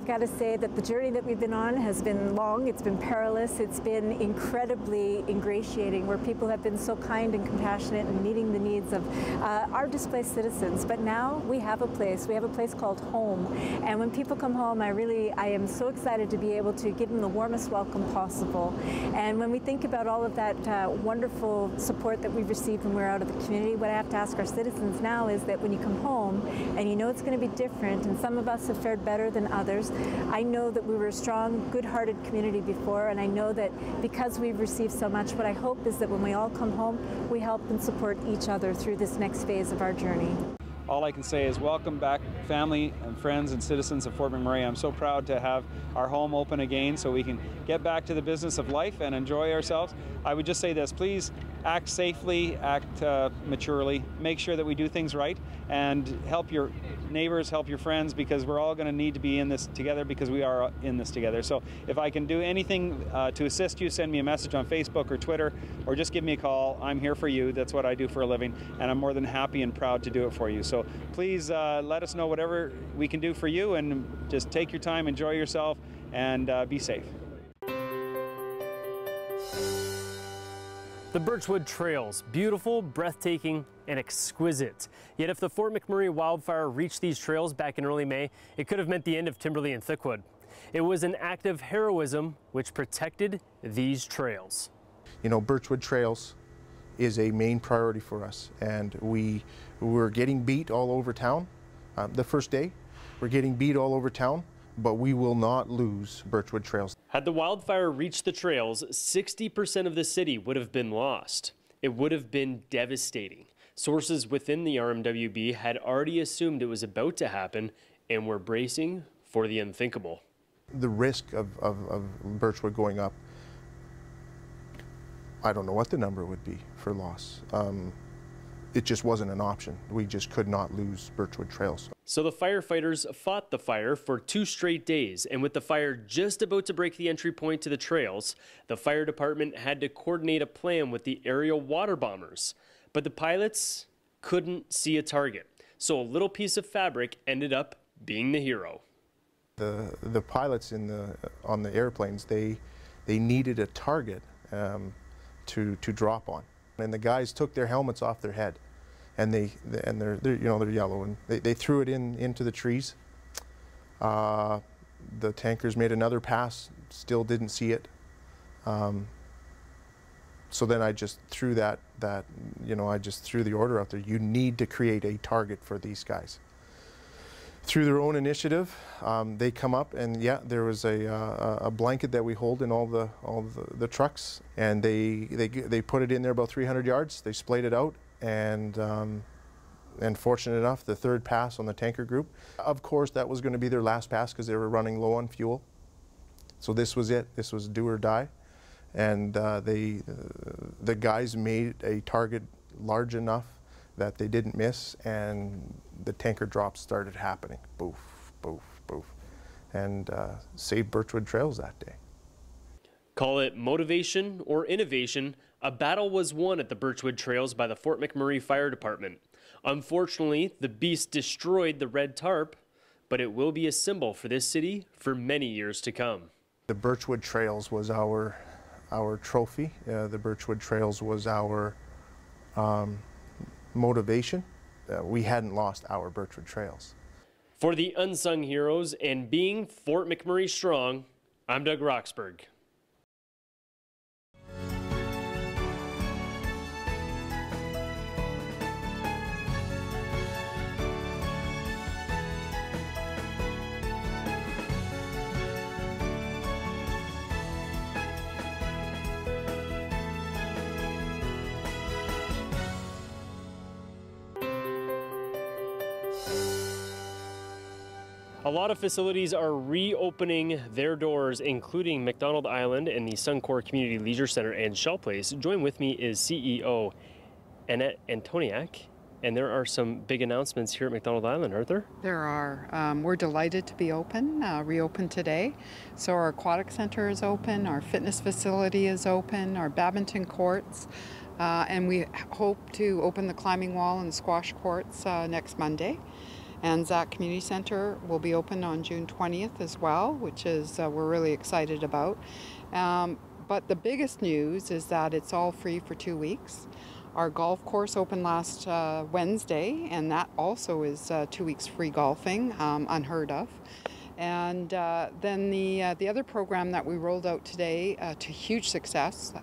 I've got to say that the journey that we've been on has been long, it's been perilous, it's been incredibly ingratiating, where people have been so kind and compassionate and meeting the needs of our displaced citizens. But now we have a place called home. And when people come home, I am so excited to be able to give them the warmest welcome possible. And when we think about all of that wonderful support that we've received when we're out of the community, what I have to ask our citizens now is that when you come home and you know it's going to be different, and some of us have fared better than others, I know that we were a strong, good-hearted community before, and I know that because we've received so much, what I hope is that when we all come home, we help and support each other through this next phase of our journey. All I can say is welcome back, family and friends and citizens of Fort McMurray. I'm so proud to have our home open again so we can get back to the business of life and enjoy ourselves. I would just say this, please act safely, act maturely, make sure that we do things right, and help your neighbors, help your friends, because we're all going to need to be in this together, because we are in this together. So if I can do anything to assist you, send me a message on Facebook or Twitter, or just give me a call. I'm here for you. That's what I do for a living, and I'm more than happy and proud to do it for you. So please let us know whatever we can do for you, and just take your time, enjoy yourself, and be safe. The Birchwood Trails, beautiful, breathtaking, and exquisite. Yet if the Fort McMurray wildfire reached these trails back in early May, it could have meant the end of Timberlea and Thickwood. It was an act of heroism which protected these trails. You know, Birchwood Trails is a main priority for us, and we were getting beat all over town the first day. We're getting beat all over town, but we will not lose Birchwood Trails. Had the wildfire reached the trails, 60% of the city would have been lost. It would have been devastating. Sources within the RMWB had already assumed it was about to happen and were bracing for the unthinkable. The risk of Birchwood going up, I don't know what the number would be for loss. It just wasn't an option. We just could not lose Birchwood Trails. So the firefighters fought the fire for 2 straight days, and with the fire just about to break the entry point to the trails, the fire department had to coordinate a plan with the aerial water bombers. But the pilots couldn't see a target, so a little piece of fabric ended up being the hero. The pilots on the airplanes, they needed a target to drop on, and the guys took their helmets off their head, and they're yellow, and they threw it into the trees. The tankers made another pass, still didn't see it. So then I just threw I just threw the order out there. You need to create a target for these guys. Through their own initiative, they come up, and yeah, there was a blanket that we hold in all the trucks, and they put it in there about 300 yards. They splayed it out, and fortunate enough, the third pass on the tanker group, of course, that was going to be their last pass because they were running low on fuel. So this was it. This was do or die, and the guys made a target large enough that they didn't miss, and the tanker drops started happening. Boof, boof, boof. And saved Birchwood Trails that day. Call it motivation or innovation, a battle was won at the Birchwood Trails by the Fort McMurray Fire Department. Unfortunately, the beast destroyed the red tarp, but it will be a symbol for this city for many years to come. The Birchwood Trails was our trophy. The Birchwood Trails was our motivation. We hadn't lost our Birchwood Trails. For the unsung heroes and being Fort McMurray strong, I'm Doug Roxburgh. A lot of facilities are reopening their doors, including McDonald Island and the Suncor Community Leisure Center and Shell Place. Join with me is CEO Annette Antoniak, and there are some big announcements here at McDonald Island, aren't there? There are. We're delighted to be open, reopened today. So our aquatic center is open, our fitness facility is open, our badminton courts, and we hope to open the climbing wall and squash courts next Monday. Anzac Community Center will be open on June 20th as well, which is we're really excited about. But the biggest news is that it's all free for 2 weeks. Our golf course opened last Wednesday, and that also is 2 weeks free golfing, unheard of. And then the other program that we rolled out today to huge success,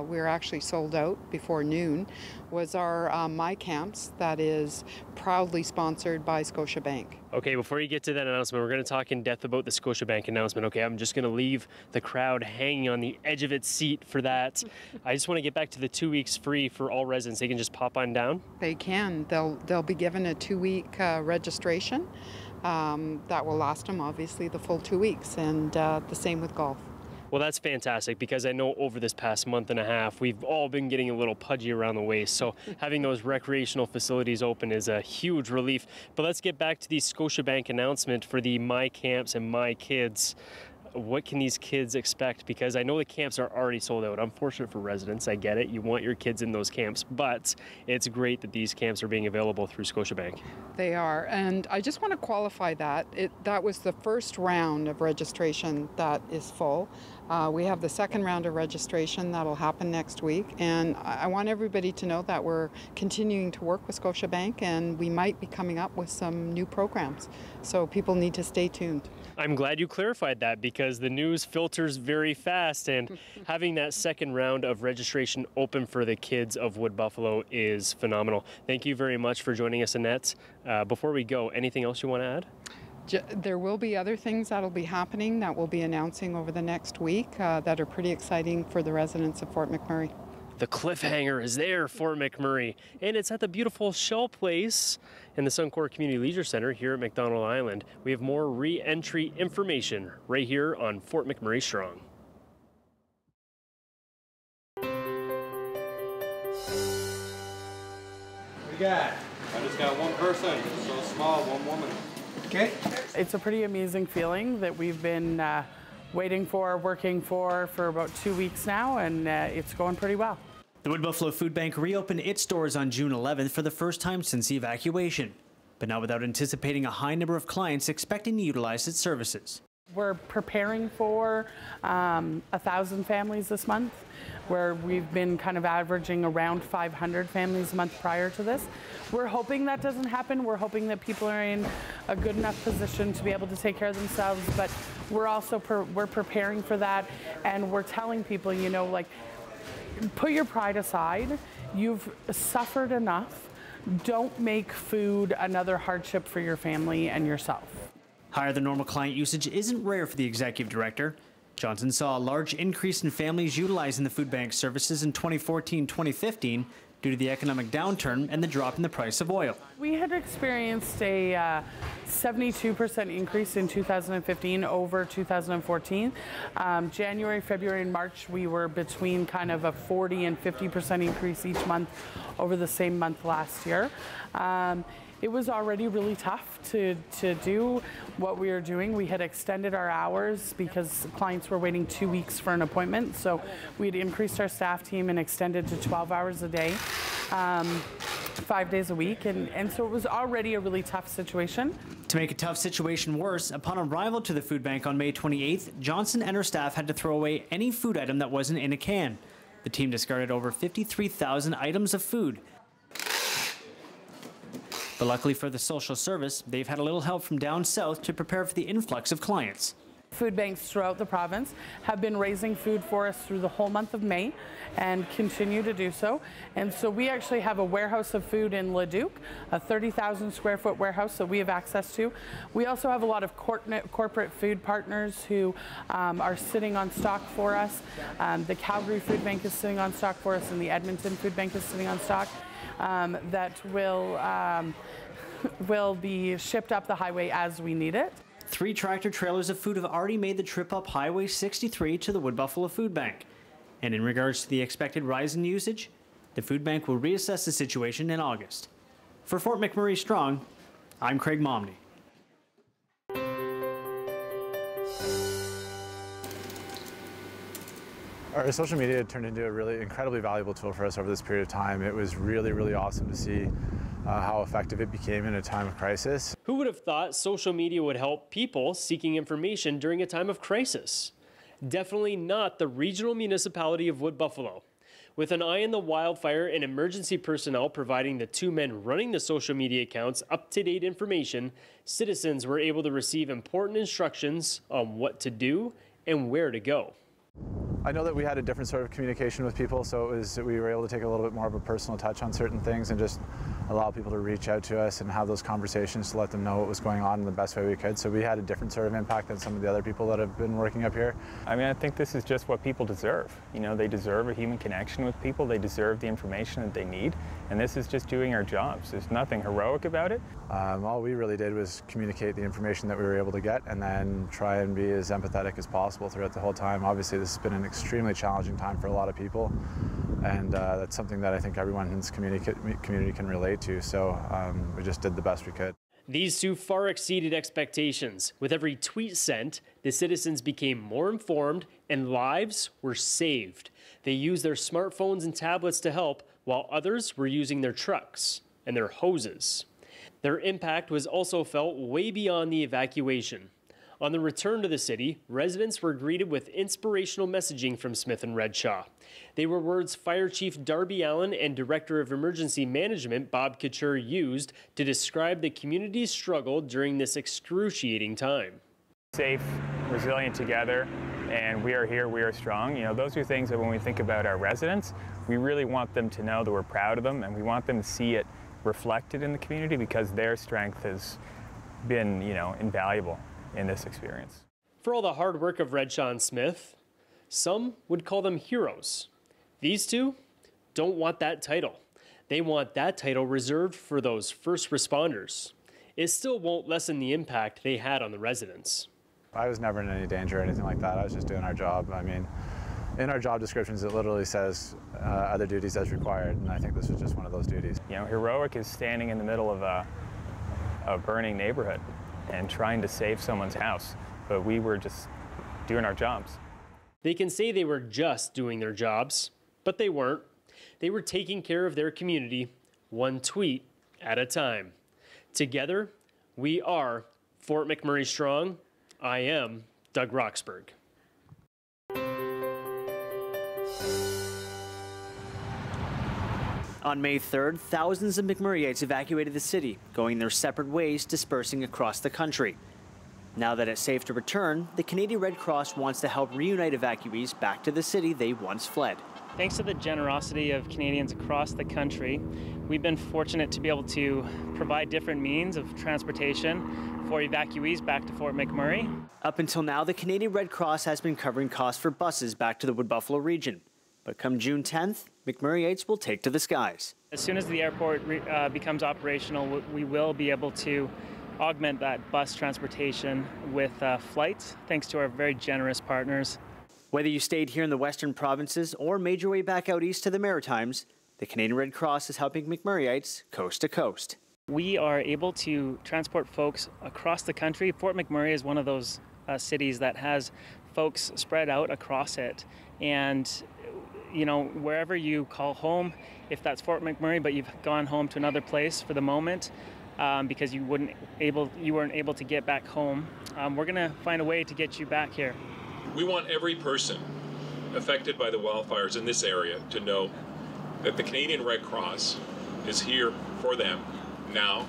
we were actually sold out before noon, was our My Camps that is proudly sponsored by Scotiabank. Okay, before you get to that announcement, we're going to talk in depth about the Scotiabank announcement. Okay, I'm just going to leave the crowd hanging on the edge of its seat for that. I just want to get back to the 2 weeks free for all residents. They can just pop on down? They can. They'll be given a 2-week registration. That will last them, obviously, the full 2 weeks, and the same with golf. Well, that's fantastic, because I know over this past month and a half, we've all been getting a little pudgy around the waist, so having those recreational facilities open is a huge relief. But let's get back to the Scotiabank announcement for the My Camps and My Kids. What can these kids expect? Because I know the camps are already sold out. Unfortunate for residents, I get it. You want your kids in those camps, but it's great that these camps are being available through Scotiabank. They are, and I just want to qualify that. That was the first round of registration that is full. We have the second round of registration that'll happen next week, and I want everybody to know that we're continuing to work with Scotiabank, and we might be coming up with some new programs, so people need to stay tuned. I'm glad you clarified that, because the news filters very fast, and having that second round of registration open for the kids of Wood Buffalo is phenomenal. Thank you very much for joining us, Annette. Before we go, anything else you want to add? There will be other things that will be happening that we'll be announcing over the next week that are pretty exciting for the residents of Fort McMurray. The cliffhanger is there, Fort McMurray, and it's at the beautiful Shell Place in the Suncor Community Leisure Center here at McDonald Island. We have more re-entry information right here on Fort McMurray Strong. What we got? I just got one person, so small, one woman. Okay. It's a pretty amazing feeling that we've been waiting for, working for about 2 weeks now, and it's going pretty well. The Wood Buffalo Food Bank reopened its doors on June 11th for the first time since the evacuation, but not without anticipating a high number of clients expecting to utilize its services. We're preparing for 1,000 families this month, where we've been kind of averaging around 500 families a month prior to this. We're hoping that doesn't happen. We're hoping that people are in a good enough position to be able to take care of themselves, but we're also we're preparing for that, and we're telling people, you know, like, put your pride aside. You've suffered enough. Don't make food another hardship for your family and yourself. Higher than normal client usage isn't rare for the executive director. Johnson saw a large increase in families utilizing the food bank services in 2014-2015 due to the economic downturn and the drop in the price of oil. We had experienced a 72% increase in 2015 over 2014. January, February, and March, we were between kind of a 40 and 50% increase each month over the same month last year. It was already really tough to do what we were doing. We had extended our hours because clients were waiting 2 weeks for an appointment. So we had increased our staff team and extended to 12 hours a day, 5 days a week. And so it was already a really tough situation. To make a tough situation worse, upon arrival to the food bank on May 28th, Johnson and her staff had to throw away any food item that wasn't in a can. The team discarded over 53,000 items of food. But luckily for the social service, they've had a little help from down south to prepare for the influx of clients. Food banks throughout the province have been raising food for us through the whole month of May and continue to do so. And so we actually have a warehouse of food in Leduc, a 30,000 square foot warehouse that we have access to. We also have a lot of corporate food partners who are sitting on stock for us. The Calgary Food Bank is sitting on stock for us, and the Edmonton Food Bank is sitting on stock. That will be shipped up the highway as we need it. 3 tractor trailers of food have already made the trip up Highway 63 to the Wood Buffalo Food Bank. And in regards to the expected rise in usage, the food bank will reassess the situation in August. For Fort McMurray Strong, I'm Craig Momney. Our social media turned into a really incredibly valuable tool for us over this period of time. It was really, really awesome to see how effective it became in a time of crisis. Who would have thought social media would help people seeking information during a time of crisis? Definitely not the regional municipality of Wood Buffalo. With an eye on the wildfire and emergency personnel providing the two men running the social media accounts up-to-date information, citizens were able to receive important instructions on what to do and where to go. I know that we had a different sort of communication with people, so we were able to take a little bit more of a personal touch on certain things and just allow people to reach out to us and have those conversations to let them know what was going on in the best way we could. So we had a different sort of impact than some of the other people that have been working up here. I mean, I think this is just what people deserve. You know, they deserve a human connection with people. They deserve the information that they need. And this is just doing our jobs. There's nothing heroic about it. All we really did was communicate the information that we were able to get and then try and be as empathetic as possible throughout the whole time. Obviously, this has been an extremely challenging time for a lot of people, and that's something that I think everyone in this community can relate to. So we just did the best we could. These two far exceeded expectations. With every tweet sent, the citizens became more informed and lives were saved. They used their smartphones and tablets to help, while others were using their trucks and their hoses. Their impact was also felt way beyond the evacuation. On the return to the city, residents were greeted with inspirational messaging from Smith and Redshaw. They were words Fire Chief Darby Allen and Director of Emergency Management Bob Couture used to describe the community's struggle during this excruciating time. Safe, resilient together, and we are here, we are strong. You know, those are things that when we think about our residents, we really want them to know that we're proud of them, and we want them to see it reflected in the community because their strength has been, you know, invaluable in this experience. For all the hard work of Redshaw and Smith, some would call them heroes. These two don't want that title. They want that title reserved for those first responders. It still won't lessen the impact they had on the residents. I was never in any danger or anything like that. I was just doing our job. I mean, in our job descriptions, it literally says other duties as required, and I think this was just one of those duties. You know, heroic is standing in the middle of a burning neighborhood and trying to save someone's house, but we were just doing our jobs. They can say they were just doing their jobs, but they weren't. They were taking care of their community, one tweet at a time. Together, we are Fort McMurray Strong. I am Doug Roxburgh. On May 3rd, thousands of McMurrayites evacuated the city, going their separate ways, dispersing across the country. Now that it's safe to return, the Canadian Red Cross wants to help reunite evacuees back to the city they once fled. Thanks to the generosity of Canadians across the country, we've been fortunate to be able to provide different means of transportation for evacuees back to Fort McMurray. Up until now, the Canadian Red Cross has been covering costs for buses back to the Wood Buffalo region. But come June 10th, McMurrayites will take to the skies. As soon as the airport becomes operational, we will be able to augment that bus transportation with flights, thanks to our very generous partners. Whether you stayed here in the western provinces or made your way back out east to the Maritimes, the Canadian Red Cross is helping McMurrayites coast to coast. We are able to transport folks across the country. Fort McMurray is one of those cities that has folks spread out across it. And you know, wherever you call home, if that's Fort McMurray, but you've gone home to another place for the moment because you weren't able to get back home, we're going to find a way to get you back here. We want every person affected by the wildfires in this area to know that the Canadian Red Cross is here for them now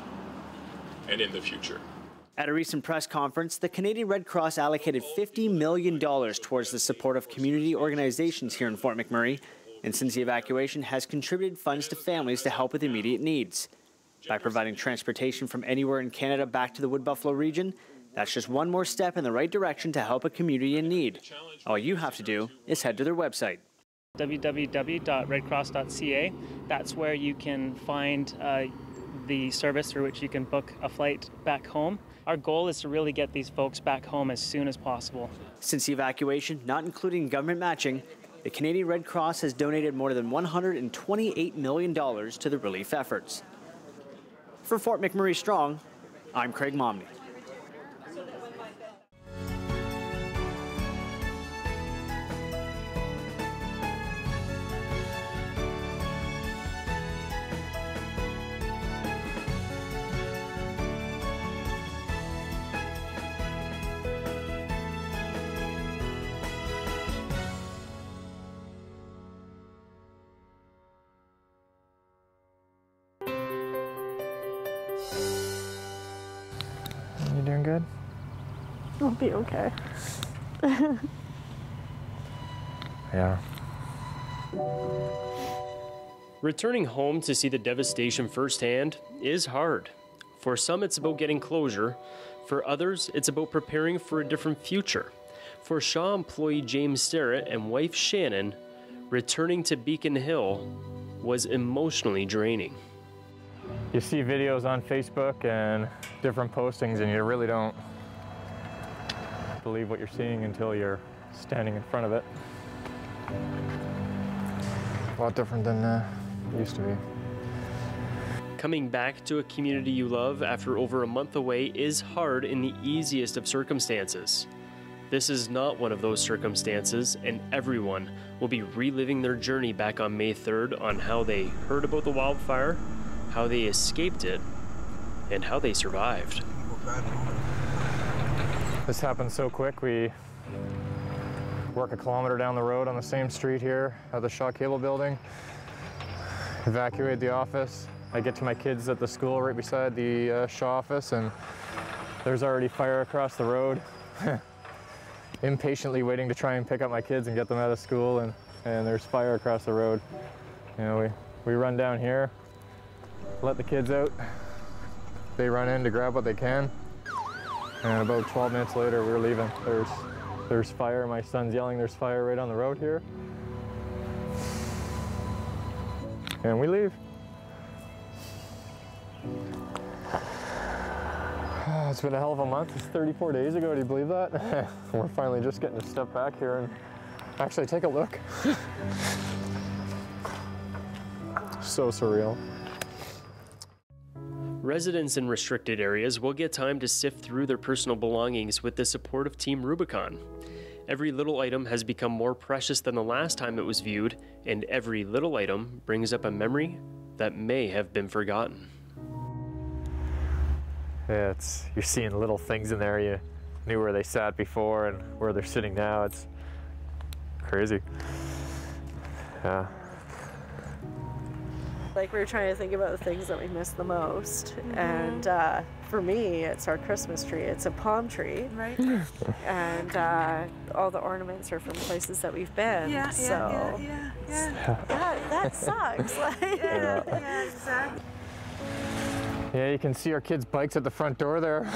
and in the future. At a recent press conference, the Canadian Red Cross allocated $50 million towards the support of community organizations here in Fort McMurray, and since the evacuation has contributed funds to families to help with immediate needs. By providing transportation from anywhere in Canada back to the Wood Buffalo region, that's just one more step in the right direction to help a community in need. All you have to do is head to their website. www.redcross.ca. That's where you can find the service through which you can book a flight back home. Our goal is to really get these folks back home as soon as possible. Since the evacuation, not including government matching, the Canadian Red Cross has donated more than $128 million to the relief efforts. For Fort McMurray Strong, I'm Craig Momney. good? I'll be okay. Yeah. Returning home to see the devastation firsthand is hard. For some, it's about getting closure. For others, it's about preparing for a different future. For Shaw employee James Starrett and wife Shannon, returning to Beacon Hill was emotionally draining. You see videos on Facebook and different postings and you really don't believe what you're seeing until you're standing in front of it. A lot different than it used to be. Coming back to a community you love after over a month away is hard in the easiest of circumstances. This is not one of those circumstances, and everyone will be reliving their journey back on May 3rd on how they heard about the wildfire, how they escaped it, and how they survived. This happened so quick. We work a kilometer down the road on the same street here at the Shaw Cable Building. Evacuate the office. I get to my kids at the school right beside the Shaw office, and there's already fire across the road. Impatiently waiting to try and pick up my kids and get them out of school, and there's fire across the road. You know, we run down here, let the kids out. They run in to grab what they can, and about 12 minutes later we're leaving. There's fire. My son's yelling there's fire right on the road here. And we leave. It's been a hell of a month. It's 34 days ago, do you believe that? We're finally just getting to step back here and actually take a look. So surreal. Residents in restricted areas will get time to sift through their personal belongings with the support of Team Rubicon. Every little item has become more precious than the last time it was viewed, and every little item brings up a memory that may have been forgotten. Yeah, you're seeing little things in there. You knew where they sat before and where they're sitting now. It's crazy. Yeah. Like, we were trying to think about the things that we miss the most. And for me, it's our Christmas tree. It's a palm tree. Right. And all the ornaments are from places that we've been. Yeah, so that sucks. Yeah, exactly. Yeah, you can see our kids' bikes at the front door there,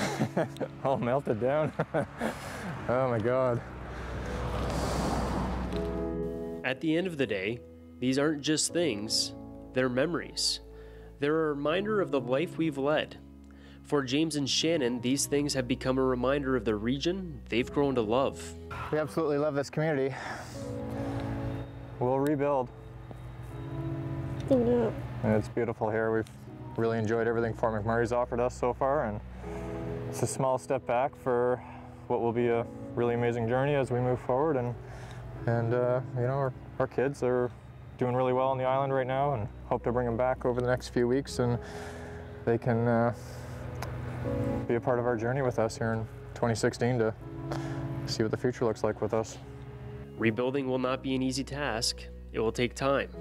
all melted down. Oh my God. At the end of the day, these aren't just things, they're memories. They're a reminder of the life we've led. For James and Shannon, these things have become a reminder of the region they've grown to love. We absolutely love this community. We'll rebuild. And it's beautiful here. We've really enjoyed everything Fort McMurray's offered us so far, and it's a small step back for what will be a really amazing journey as we move forward. And you know, our kids are doing really well on the island right now, and hope to bring them back over the next few weeks, and they can be a part of our journey with us here in 2016 to see what the future looks like with us. Rebuilding will not be an easy task. It will take time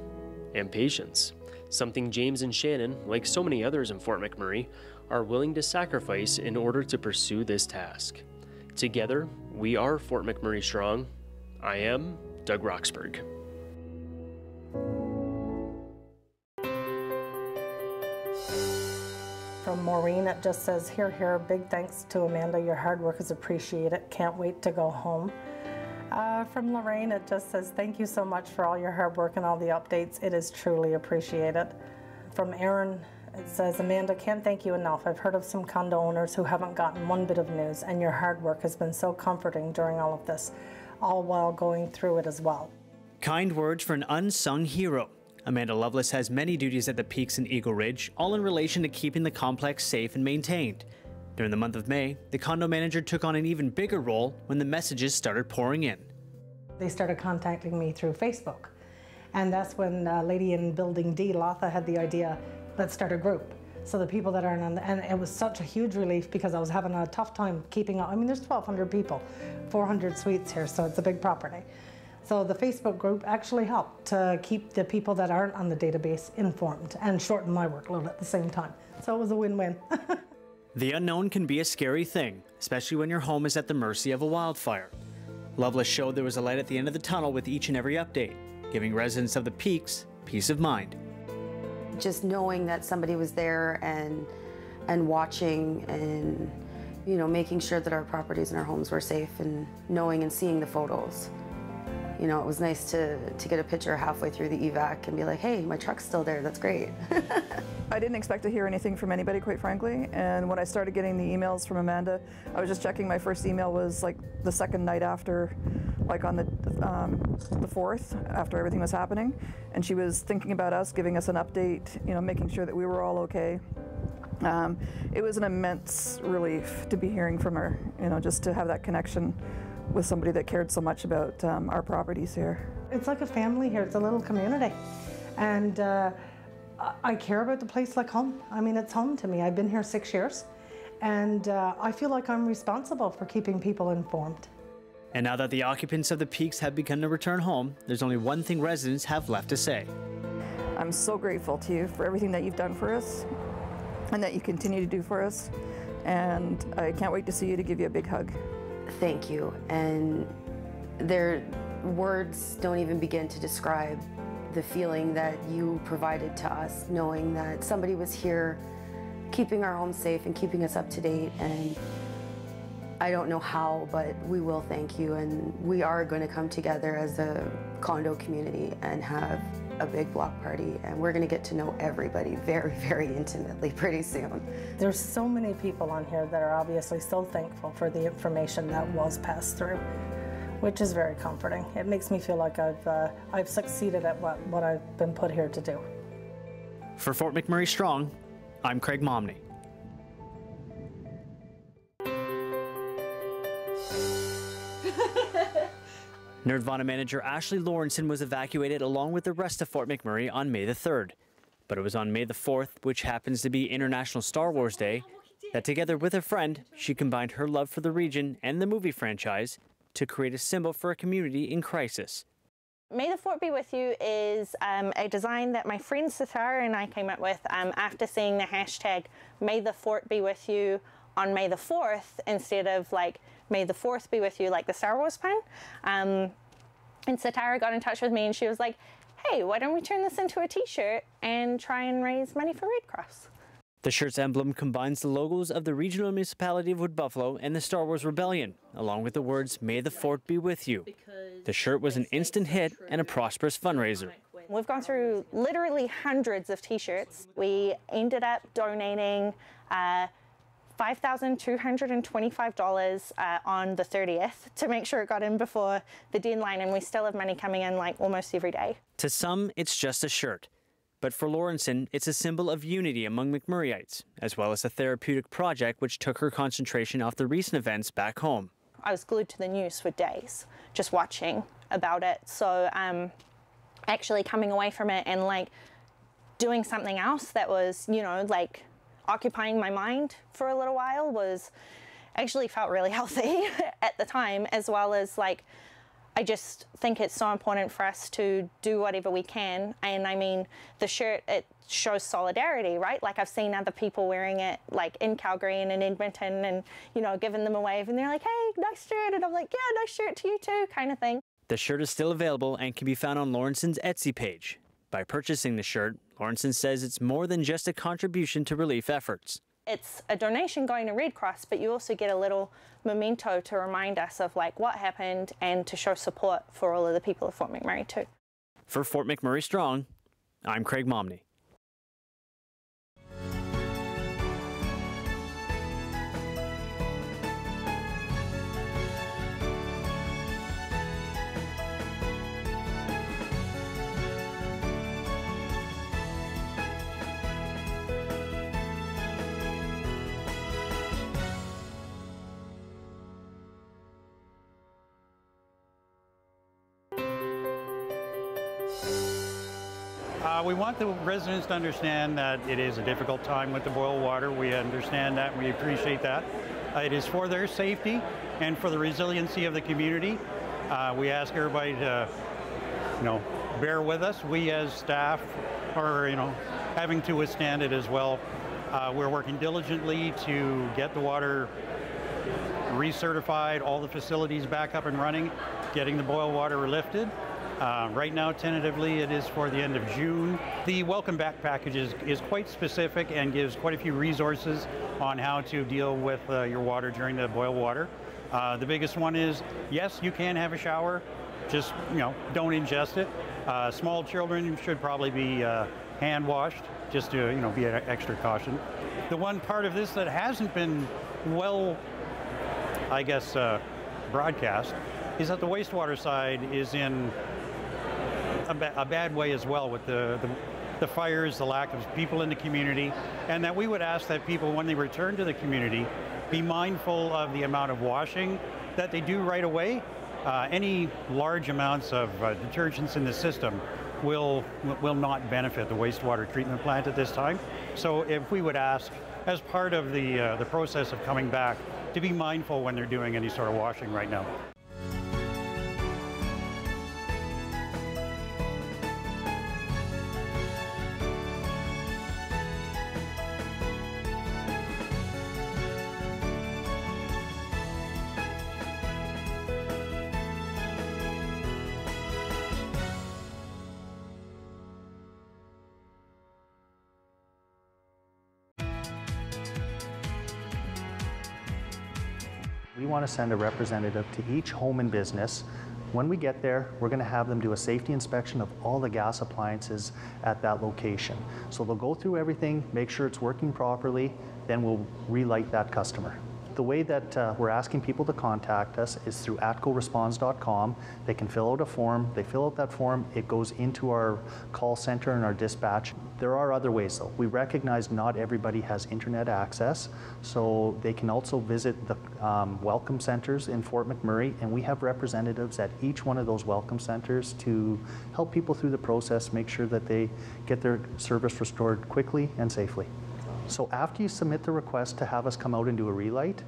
and patience. Something James and Shannon, like so many others in Fort McMurray, are willing to sacrifice in order to pursue this task. Together, we are Fort McMurray Strong. I am Doug Roxburgh. From Maureen, it just says, here, big thanks to Amanda. Your hard work is appreciated. Can't wait to go home. From Lorraine, it just says, thank you so much for all your hard work and all the updates. It is truly appreciated. From Aaron, it says, Amanda, can't thank you enough. I've heard of some condo owners who haven't gotten one bit of news, and your hard work has been so comforting during all of this, all while going through it as well. Kind words for an unsung hero. Amanda Lovelace has many duties at the Peaks in Eagle Ridge, all in relation to keeping the complex safe and maintained. During the month of May, the condo manager took on an even bigger role when the messages started pouring in. They started contacting me through Facebook. And that's when a lady in Building D, Latha, had the idea, let's start a group. So the people that aren't on and it was such a huge relief because I was having a tough time keeping up. I mean, there's 1,200 people, 400 suites here, so it's a big property. So the Facebook group actually helped to keep the people that aren't on the database informed and shorten my workload at the same time. So it was a win-win. The unknown can be a scary thing, especially when your home is at the mercy of a wildfire. Loveless showed there was a light at the end of the tunnel with each and every update, giving residents of the Peaks peace of mind. Just knowing that somebody was there and watching and, you know, making sure that our properties and our homes were safe, and knowing and seeing the photos. You know, it was nice to get a picture halfway through the evac and be like, hey, my truck's still there, that's great. I didn't expect to hear anything from anybody, quite frankly, and when I started getting the emails from Amanda, I was just checking. My first email was like the second night after, like on the 4th, after everything was happening, and she was thinking about us, giving us an update, you know, making sure that we were all okay. It was an immense relief to be hearing from her, you know, just to have that connection with somebody that cared so much about our properties here. It's like a family here, it's a little community. And I care about the place like home. I mean, it's home to me. I've been here 6 years, and I feel like I'm responsible for keeping people informed. And now that the occupants of the Peaks have begun to return home, there's only one thing residents have left to say. I'm so grateful to you for everything that you've done for us and that you continue to do for us, and I can't wait to see you, to give you a big hug. Thank you, and words don't even begin to describe the feeling that you provided to us, knowing that somebody was here keeping our home safe and keeping us up to date. And I don't know how, but we will thank you, and we are going to come together as a condo community and have a big block party, and we're going to get to know everybody very, very intimately pretty soon. There's so many people on here that are obviously so thankful for the information that was passed through, which is very comforting. It makes me feel like I've succeeded at what I've been put here to do. For Fort McMurray Strong, I'm Craig Momney. Nerdvana manager Ashley Lawrenson was evacuated along with the rest of Fort McMurray on May the 3rd. But it was on May the 4th, which happens to be International Star Wars Day, that together with a friend, she combined her love for the region and the movie franchise to create a symbol for a community in crisis. May the Fort Be With You is a design that my friend Satara and I came up with after seeing the hashtag May the Fort Be With You on May the 4th instead of like May the 4th be with you, like the Star Wars pun. And Satara got in touch with me and she was like, hey, why don't we turn this into a t-shirt and try and raise money for Red Cross? The shirt's emblem combines the logos of the regional municipality of Wood Buffalo and the Star Wars Rebellion, along with the words, May the Fort Be With You. The shirt was an instant hit and a prosperous fundraiser. We've gone through literally hundreds of t-shirts. We ended up donating $5,225 on the 30th to make sure it got in before the deadline, and we still have money coming in like almost every day. To some, it's just a shirt. But for Lawrenson, it's a symbol of unity among McMurrayites, as well as a therapeutic project which took her concentration off the recent events back home. I was glued to the news for days, just watching about it. So actually coming away from it and like doing something else that was, you know, like occupying my mind for a little while was actually felt really healthy at the time, as well as like I just think it's so important for us to do whatever we can. And I mean, the shirt, it shows solidarity, right? Like I've seen other people wearing it like in Calgary and in Edmonton and, you know, giving them a wave and they're like, hey, nice shirt. And I'm like, yeah, nice shirt to you too, kind of thing. The shirt is still available and can be found on Lawrenson's Etsy page. By purchasing the shirt, Lawrenson says it's more than just a contribution to relief efforts. It's a donation going to Red Cross, but you also get a little memento to remind us of like what happened and to show support for all of the people of Fort McMurray too. For Fort McMurray Strong, I'm Craig Momney. We want the residents to understand that it is a difficult time with the boil water. We understand that, we appreciate that. It is for their safety and for the resiliency of the community. We ask everybody to, you know, bear with us. We as staff are, you know, having to withstand it as well. We're working diligently to get the water recertified, all the facilities back up and running, getting the boil water lifted. Right now, tentatively, it is for the end of June. The Welcome Back package is quite specific and gives quite a few resources on how to deal with your water during the boil water. The biggest one is, yes, you can have a shower, just don't ingest it. Small children should probably be hand washed, just to be an extra caution. The one part of this that hasn't been well, I guess, broadcast is that the wastewater side is in a bad way as well, with the fires, the lack of people in the community, and that we would ask that people, when they return to the community, be mindful of the amount of washing that they do right away. Any large amounts of detergents in the system will not benefit the wastewater treatment plant at this time. So if we would ask, as part of the process of coming back, to be mindful when they're doing any sort of washing right now. We want to send a representative to each home and business. When we get there, we're going to have them do a safety inspection of all the gas appliances at that location. So they'll go through everything, make sure it's working properly, then we'll relight that customer. The way that we're asking people to contact us is through atcoresponds.com. They can fill out a form. They fill out that form. It goes into our call center and our dispatch. There are other ways though. We recognize not everybody has internet access, so they can also visit the welcome centers in Fort McMurray, and we have representatives at each one of those welcome centers to help people through the process, make sure that they get their service restored quickly and safely. So after you submit the request to have us come out and do a relight,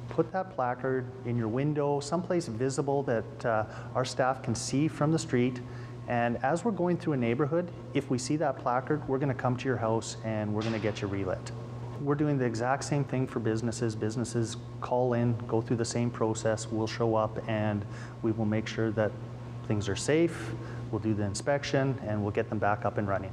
put that placard in your window, someplace visible that our staff can see from the street. And as we're going through a neighborhood, if we see that placard, we're going to come to your house and we're going to get you relit. We're doing the exact same thing for businesses. Businesses call in, go through the same process, we'll show up and we will make sure that things are safe, we'll do the inspection, and we'll get them back up and running.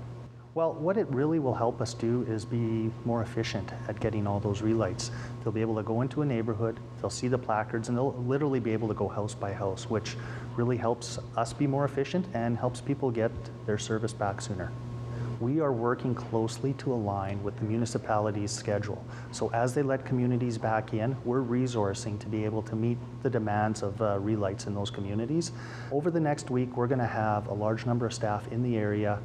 Well, what it really will help us do is be more efficient at getting all those relights. They'll be able to go into a neighborhood, they'll see the placards, and they'll literally be able to go house by house, which really helps us be more efficient and helps people get their service back sooner. We are working closely to align with the municipality's schedule. So as they let communities back in, we're resourcing to be able to meet the demands of relights in those communities. Over the next week, we're going to have a large number of staff in the area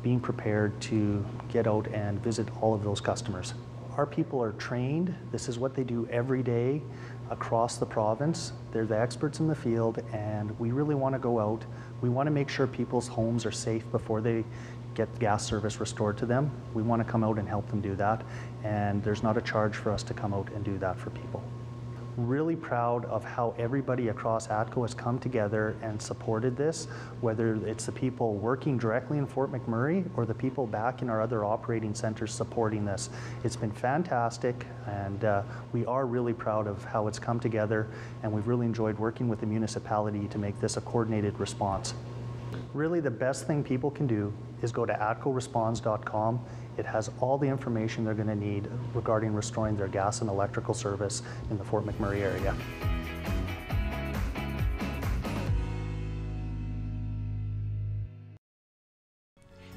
being prepared to get out and visit all of those customers. Our people are trained. This is what they do every day across the province. They're the experts in the field, and we really want to go out. We want to make sure people's homes are safe before they get gas service restored to them. We want to come out and help them do that, and there's not a charge for us to come out and do that for people. Really proud of how everybody across ATCO has come together and supported this, whether it's the people working directly in Fort McMurray or the people back in our other operating centers supporting this. It's been fantastic, and we are really proud of how it's come together, and we've really enjoyed working with the municipality to make this a coordinated response. Really, the best thing people can do is go to atcoresponds.com. It has all the information they're going to need regarding restoring their gas and electrical service in the Fort McMurray area.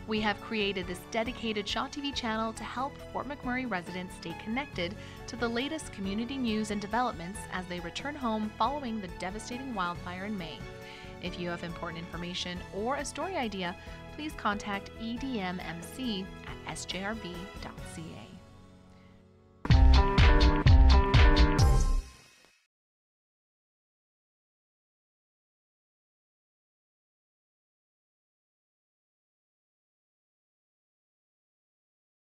We have created this dedicated Shaw TV channel to help Fort McMurray residents stay connected to the latest community news and developments as they return home following the devastating wildfire in May. If you have important information or a story idea, please contact EDMMC at sjrb.ca.